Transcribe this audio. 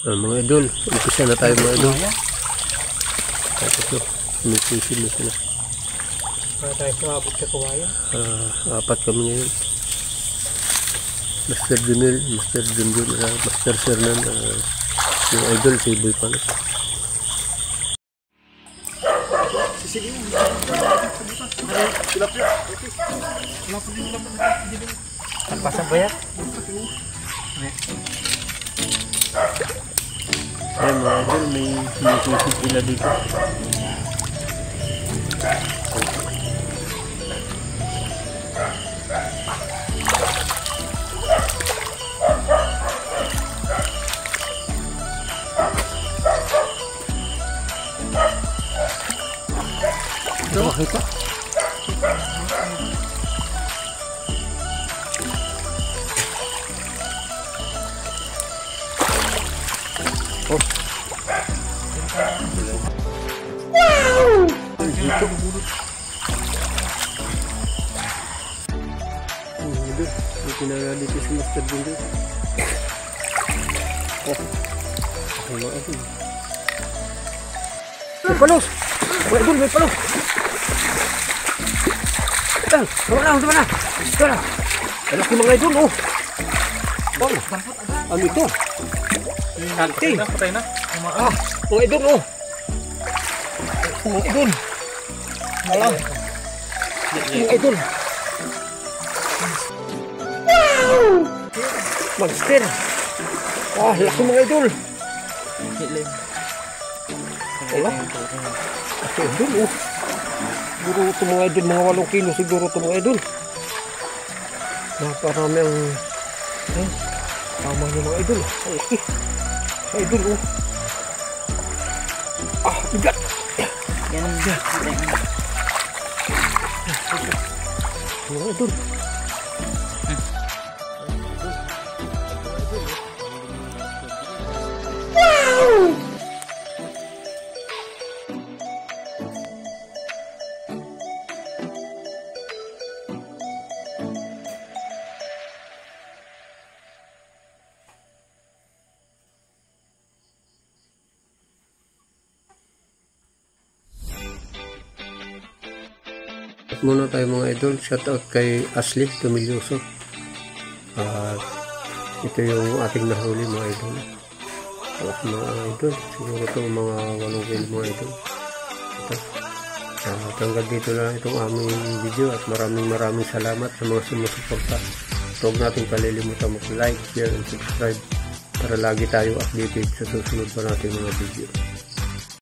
Mga idol, umpisa na tayo mga idol. Tapos ito, nutrition na sila. Para tayo sumabot sa kawayan. Apat kami ngayon. Master Junel, Master Junjun, Master Sernan, yung idol, si Boy Palos. Pasang ba yan? Ayan mga idol, may nutrition sila dito. Makita. Oh. Wow! Dito. May pinala dito si Master Junjun. Oh. Okay mga idol. May palos! Mga idol, may palos! Tama na. Ito na. Malaki mga idol, oh. Oh, ano ito? Patay na. Mga idol, oh. Mga idol. Malang. Mga idol. Wow! Monster. Laki mga idol. Wala. Laki idol, oh. Siguro ito mga idol, mga 8 kilo siguro ito mga idol. Naparami ang tama niya mga idol. Okay. Mga idol, oh. Bigat. Yan. Mga idol. Wow! Muna tayo mga idol, shout out kay Ashley Tumilyoso. Ito yung ating nahuli mga idol. Mga idol, siguro ito mga 8 kilo mga idol. Ito. Hanggang dito lang itong aming video at maraming salamat sa mga sumusuporta. Huwag natin kalilimutan mag-like, share, and subscribe para lagi tayo updated sa susunod pa nating mga video.